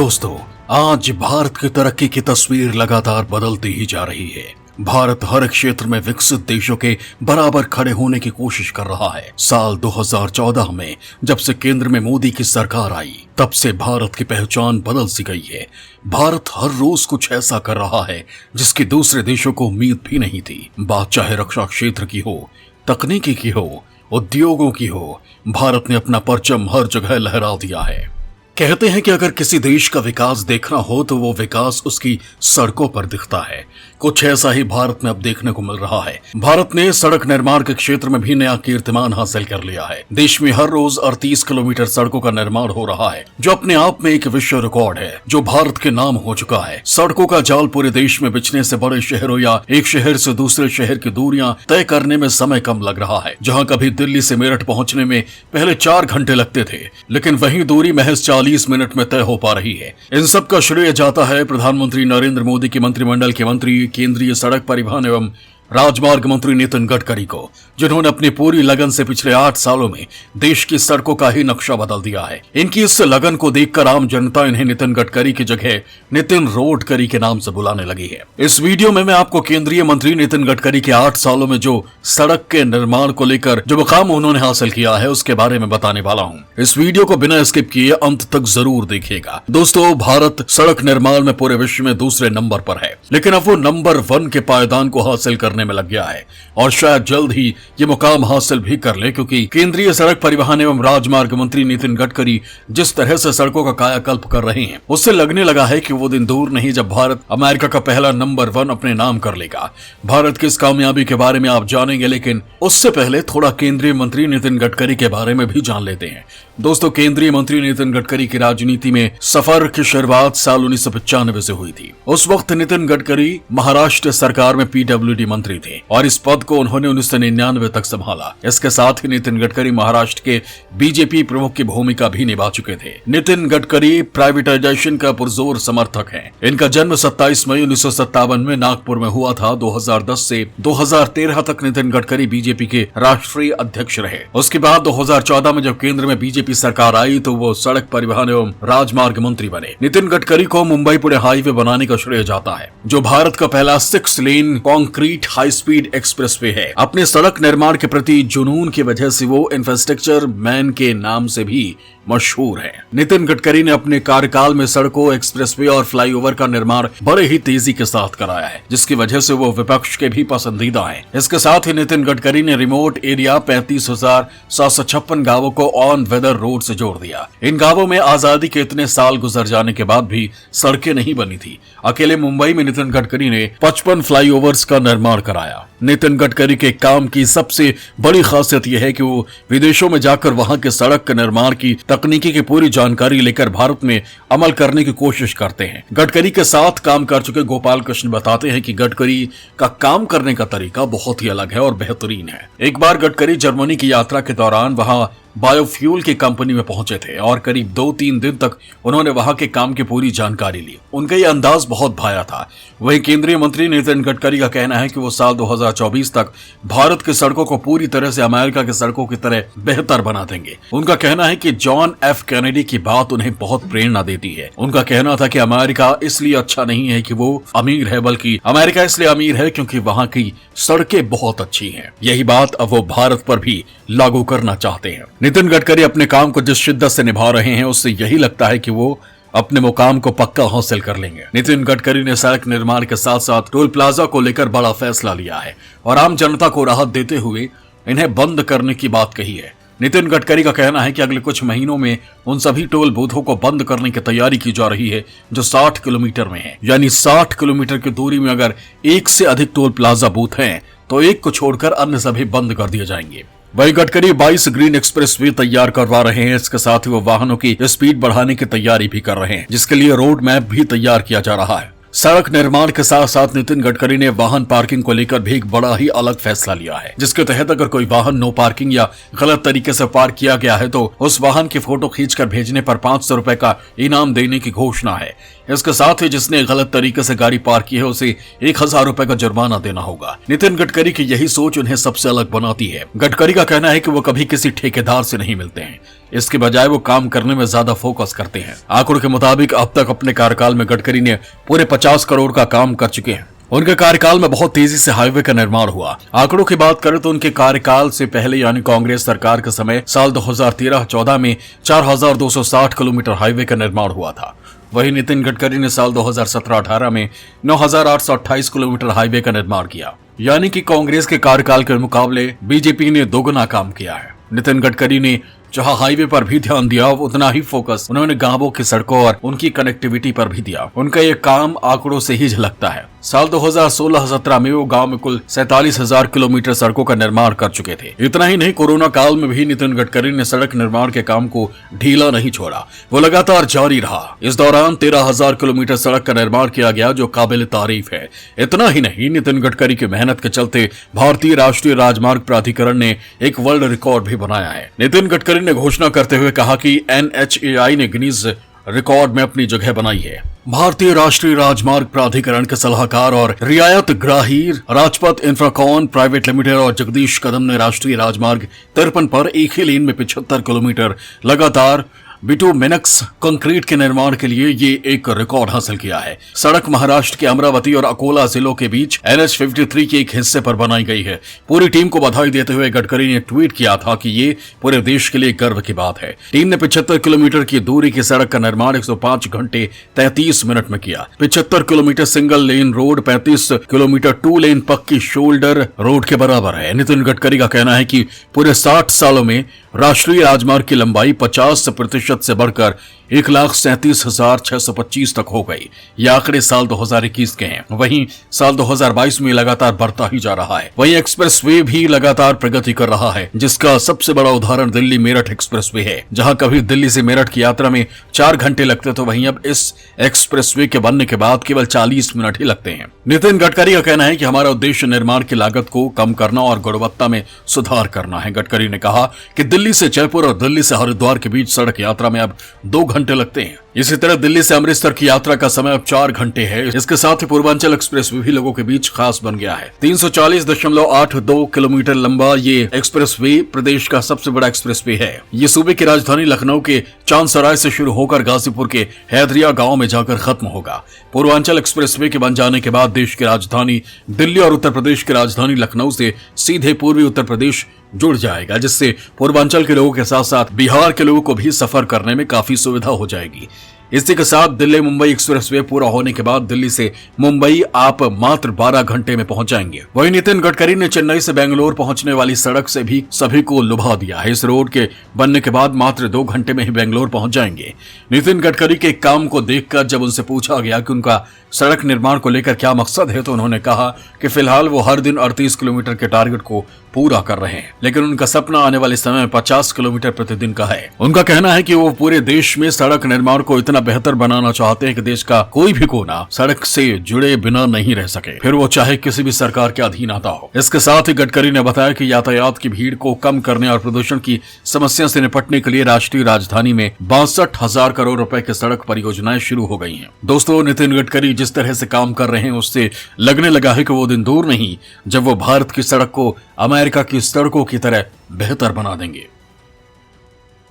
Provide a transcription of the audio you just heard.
दोस्तों, आज भारत की तरक्की की तस्वीर लगातार बदलती ही जा रही है। भारत हर क्षेत्र में विकसित देशों के बराबर खड़े होने की कोशिश कर रहा है। साल 2014 में जब से केंद्र में मोदी की सरकार आई, तब से भारत की पहचान बदल सी गई है। भारत हर रोज कुछ ऐसा कर रहा है जिसकी दूसरे देशों को उम्मीद भी नहीं थी। बात चाहे रक्षा क्षेत्र की हो, तकनीकी की हो, उद्योगों की हो, भारत ने अपना परचम हर जगह लहरा दिया है। कहते हैं कि अगर किसी देश का विकास देखना हो तो वो विकास उसकी सड़कों पर दिखता है। कुछ ऐसा ही भारत में अब देखने को मिल रहा है। भारत ने सड़क निर्माण के क्षेत्र में भी नया कीर्तिमान हासिल कर लिया है। देश में हर रोज 38 किलोमीटर सड़कों का निर्माण हो रहा है, जो अपने आप में एक विश्व रिकॉर्ड है, जो भारत के नाम हो चुका है। सड़कों का जाल पूरे देश में बिछने से बड़े शहरों या एक शहर से दूसरे शहर की दूरियां तय करने में समय कम लग रहा है। जहाँ कभी दिल्ली से मेरठ पहुंचने में पहले 4 घंटे लगते थे, लेकिन वही दूरी महज 40 मिनट में तय हो पा रही है। इन सब का श्रेय जाता है प्रधानमंत्री नरेंद्र मोदी के मंत्रिमंडल के मंत्री, केंद्रीय सड़क परिवहन एवं राजमार्ग मंत्री नितिन गडकरी को, जिन्होंने अपनी पूरी लगन से पिछले 8 सालों में देश की सड़कों का ही नक्शा बदल दिया है। इनकी इस लगन को देखकर आम जनता इन्हें नितिन गडकरी की जगह नितिन रोडकरी के नाम से बुलाने लगी है। इस वीडियो में मैं आपको केंद्रीय मंत्री नितिन गडकरी के 8 सालों में जो सड़क के निर्माण को लेकर जो मुकाम उन्होंने हासिल किया है, उसके बारे में बताने वाला हूँ। इस वीडियो को बिना स्किप किए अंत तक जरूर देखिएगा। दोस्तों, भारत सड़क निर्माण में पूरे विश्व में दूसरे नंबर पर है, लेकिन अब वो नंबर 1 के पायदान को हासिल करने में लग गया है और शायद जल्द ही ये मुकाम हासिल भी कर ले, क्योंकि केंद्रीय सड़क परिवहन एवं राजमार्ग मंत्री नितिन गडकरी जिस तरह से सड़कों का कायाकल्प कर रहे हैं, उससे लगने लगा है कि वो दिन दूर नहीं जब भारत अमेरिका का पहला नंबर 1 अपने नाम कर लेगा। भारत की इस कामयाबी के बारे में आप जानेंगे, लेकिन उससे पहले थोड़ा केंद्रीय मंत्री नितिन गडकरी के बारे में भी जान लेते हैं। दोस्तों, केंद्रीय मंत्री नितिन गडकरी की राजनीति में सफर की शुरुआत साल 1995 से हुई थी। उस वक्त नितिन गडकरी महाराष्ट्र सरकार में पीडब्ल्यूडी मंत्री थे और इस पद को उन्होंने 1999 तक संभाला। इसके साथ ही नितिन गडकरी महाराष्ट्र के बीजेपी प्रमुख की भूमिका भी निभा चुके थे। नितिन गडकरी प्राइवेटाइजेशन का पुरजोर समर्थक हैं। इनका जन्म 27 मई 1957 में नागपुर में हुआ था। 2010 से 2013 तक नितिन गडकरी बीजेपी के राष्ट्रीय अध्यक्ष रहे। उसके बाद 2014 में जब केंद्र में बीजेपी सरकार आई तो वो सड़क परिवहन एवं राजमार्ग मंत्री बने। नितिन गडकरी को मुंबई पुणे हाईवे बनाने का श्रेय जाता है, जो भारत का पहला 6 लेन कंक्रीट हाई स्पीड एक्सप्रेसवे है। अपने सड़क निर्माण के प्रति जुनून की वजह से वो इंफ्रास्ट्रक्चर मैन के नाम से भी मशहूर है। नितिन गडकरी ने अपने कार्यकाल में सड़कों, एक्सप्रेसवे और फ्लाईओवर का निर्माण बड़े ही तेजी के साथ कराया है, जिसकी वजह से वो विपक्ष के भी पसंदीदा हैं। इसके साथ ही नितिन गडकरी ने रिमोट एरिया 35,756 गांवों को ऑन वेदर रोड से जोड़ दिया। इन गांवों में आजादी के इतने साल गुजर जाने के बाद भी सड़कें नहीं बनी थी। अकेले मुंबई में नितिन गडकरी ने 55 फ्लाईओवर्स का निर्माण कराया। नितिन गडकरी के काम की सबसे बड़ी खासियत यह है कि वो विदेशों में जाकर वहां के सड़क के निर्माण की तकनीकी की पूरी जानकारी लेकर भारत में अमल करने की कोशिश करते हैं। गडकरी के साथ काम कर चुके गोपाल कृष्ण बताते हैं कि गडकरी का काम करने का तरीका बहुत ही अलग है और बेहतरीन है। एक बार गडकरी जर्मनी की यात्रा के दौरान वहां बायोफ्यूल की कंपनी में पहुंचे थे और करीब 2-3 दिन तक उन्होंने वहां के काम की पूरी जानकारी ली। उनका ये अंदाज बहुत भाया था। वहीं केंद्रीय मंत्री नितिन गडकरी का कहना है कि वो साल 2024 तक भारत की सड़कों को पूरी तरह से अमेरिका की सड़कों की तरह बेहतर बना देंगे। उनका कहना है कि जॉन एफ कैनेडी की बात उन्हें बहुत प्रेरणा देती है। उनका कहना था कि अमेरिका इसलिए अच्छा नहीं है कि वो अमीर है, बल्कि अमेरिका इसलिए अमीर है क्योंकि वहां की सड़कें बहुत अच्छी हैं। यही बात अब वो भारत पर भी लागू करना चाहते हैं। नितिन गडकरी अपने काम को जिस शिद्दत से निभा रहे हैं, उससे यही लगता है कि वो अपने मुकाम को पक्का हासिल कर लेंगे। नितिन गडकरी ने सड़क निर्माण के साथ साथ टोल प्लाजा को लेकर बड़ा फैसला लिया है और आम जनता को राहत देते हुए इन्हें बंद करने की बात कही है। नितिन गडकरी का कहना है कि अगले कुछ महीनों में उन सभी टोल बूथों को बंद करने की तैयारी की जा रही है जो 60 किलोमीटर में है। यानी 60 किलोमीटर की दूरी में अगर एक से अधिक टोल प्लाजा बूथ हैं तो एक को छोड़कर अन्य सभी बंद कर दिए जाएंगे। वही गडकरी 22 ग्रीन एक्सप्रेसवे तैयार करवा रहे हैं। इसके साथ ही वो वाहनों की स्पीड बढ़ाने की तैयारी भी कर रहे हैं, जिसके लिए रोड मैप भी तैयार किया जा रहा है। सड़क निर्माण के साथ साथ नितिन गडकरी ने वाहन पार्किंग को लेकर भी एक बड़ा ही अलग फैसला लिया है, जिसके तहत अगर कोई वाहन नो पार्किंग या गलत तरीके से पार्क किया गया है तो उस वाहन की फोटो खींचकर भेजने पर 500 रुपए का इनाम देने की घोषणा है। इसके साथ ही जिसने गलत तरीके से गाड़ी पार्क की है उसे 1000 रुपए का जुर्माना देना होगा। नितिन गडकरी की यही सोच उन्हें सबसे अलग बनाती है। गडकरी का कहना है कि वो कभी किसी ठेकेदार से नहीं मिलते हैं, इसके बजाय वो काम करने में ज्यादा फोकस करते हैं। आंकड़ों के मुताबिक अब तक अपने कार्यकाल में गडकरी ने पूरे 50 करोड़ का काम कर चुके हैं। उनके कार्यकाल में बहुत तेजी से हाईवे का निर्माण हुआ। आंकड़ों की बात करें तो उनके कार्यकाल से पहले यानी कांग्रेस सरकार के समय साल 2013-14 में 4260 किलोमीटर हाईवे का निर्माण हुआ था। वहीं नितिन गडकरी ने साल 2017-18 में 9828 किलोमीटर हाईवे का निर्माण किया, यानी कि कांग्रेस के कार्यकाल के मुकाबले बीजेपी ने दोगुना काम किया है। नितिन गडकरी ने जहां हाईवे पर भी ध्यान दिया, उतना ही फोकस उन्होंने गांवों की सड़कों और उनकी कनेक्टिविटी पर भी दिया। उनका ये काम आंकड़ों से ही झलकता है। साल 2016-17 में वो गांव में कुल 47,000 किलोमीटर सड़कों का निर्माण कर चुके थे। इतना ही नहीं, कोरोना काल में भी नितिन गडकरी ने सड़क निर्माण के काम को ढीला नहीं छोड़ा, वो लगातार जारी रहा। इस दौरान 13,000 किलोमीटर सड़क का निर्माण किया गया, जो काबिल तारीफ है। इतना ही नहीं, नितिन गडकरी की मेहनत के चलते भारतीय राष्ट्रीय राजमार्ग प्राधिकरण ने एक वर्ल्ड रिकॉर्ड भी बनाया है। नितिन गडकरी ने घोषणा करते हुए कहा कि NHAI ने गिनीज रिकॉर्ड में अपनी जगह बनाई है। भारतीय राष्ट्रीय राजमार्ग प्राधिकरण के सलाहकार और रियायत ग्राही राजपथ इंफ्राकॉन प्राइवेट लिमिटेड और जगदीश कदम ने राष्ट्रीय राजमार्ग 53 पर एक ही लेन में 75 किलोमीटर लगातार बिटुमेनस कंक्रीट के निर्माण के लिए ये एक रिकॉर्ड हासिल किया है। सड़क महाराष्ट्र के अमरावती और अकोला जिलों के बीच NH53 के एक हिस्से पर बनाई गई है। पूरी टीम को बधाई देते हुए गडकरी ने ट्वीट किया था कि ये पूरे देश के लिए गर्व की बात है। टीम ने 75 किलोमीटर की दूरी की सड़क का निर्माण 105 घंटे 33 मिनट में किया। 75 kilometre single lane road 35 kilometre 2 लेन पक्की शोल्डर रोड के बराबर है। नितिन गडकरी का कहना है कि पूरे 60 सालों में राष्ट्रीय राजमार्ग की लंबाई 50% से बढ़कर 1,37,625 तक हो गई। ये आंकड़े साल 2021 के हैं। वहीं साल 2022 में लगातार बढ़ता ही जा रहा है। वहीं एक्सप्रेसवे भी लगातार प्रगति कर रहा है, जिसका सबसे बड़ा उदाहरण दिल्ली मेरठ एक्सप्रेसवे है। जहां कभी दिल्ली से मेरठ की यात्रा में 4 घंटे लगते, तो वहीं अब इस एक्सप्रेसवे के बनने के बाद केवल 40 मिनट ही लगते हैं। नितिन गडकरी का कहना है कि हमारा उद्देश्य निर्माण की लागत को कम करना और गुणवत्ता में सुधार करना है। गडकरी ने कहा कि दिल्ली से जयपुर और दिल्ली से हरिद्वार के बीच सड़क यात्रा में अब 2 घंटे लगते हैं। इसी तरह दिल्ली से अमृतसर की यात्रा का समय अब 4 घंटे है। इसके साथ ही पूर्वांचल एक्सप्रेसवे भी लोगों के बीच खास बन गया है। 340.82 किलोमीटर लंबा ये एक्सप्रेसवे प्रदेश का सबसे बड़ा एक्सप्रेसवे है। ये सूबे की राजधानी लखनऊ के चांदसराय से शुरू होकर गाजीपुर के हैदरिया गांव में जाकर खत्म होगा। पूर्वांचल एक्सप्रेसवे के बन जाने के बाद देश की राजधानी दिल्ली और उत्तर प्रदेश की राजधानी लखनऊ से सीधे पूर्वी उत्तर प्रदेश जुड़ जाएगा, जिससे पूर्वांचल के लोगों के साथ साथ बिहार के लोगों को भी सफर करने में काफी सुविधा हो जाएगी। इसी के साथ दिल्ली मुंबई एक्सप्रेसवे पूरा होने के बाद दिल्ली से मुंबई आप मात्र 12 घंटे में पहुंच जाएंगे। वहीं नितिन गडकरी ने चेन्नई से बेंगलोर पहुंचने वाली सड़क से भी सभी को लुभा दिया है। इस रोड के बनने के बाद मात्र 2 घंटे में ही बेंगलोर पहुंच जाएंगे। नितिन गडकरी के काम को देखकर जब उनसे पूछा गया कि उनका सड़क निर्माण को लेकर क्या मकसद है, तो उन्होंने कहा कि फिलहाल वो हर दिन 38 किलोमीटर के टारगेट को पूरा कर रहे हैं, लेकिन उनका सपना आने वाले समय में 50 किलोमीटर प्रतिदिन का है। उनका कहना है कि वो पूरे देश में सड़क निर्माण को इतना बेहतर बनाना चाहते हैं कि देश का कोई भी कोना सड़क से जुड़े बिना नहीं रह सके, फिर वो चाहे किसी भी सरकार के अधीन आता हो। इसके साथ ही गडकरी ने बताया कि यातायात की भीड़ को कम करने और प्रदूषण की समस्या से निपटने के लिए राष्ट्रीय राजधानी में 62,000 करोड़ रुपए की सड़क परियोजनाएं शुरू हो गई हैं। दोस्तों, नितिन गडकरी जिस तरह से काम कर रहे हैं उससे लगने लगा है कि वो दिन दूर नहीं जब वो भारत की सड़क को अमेरिका की सड़कों की तरह बेहतर बना देंगे।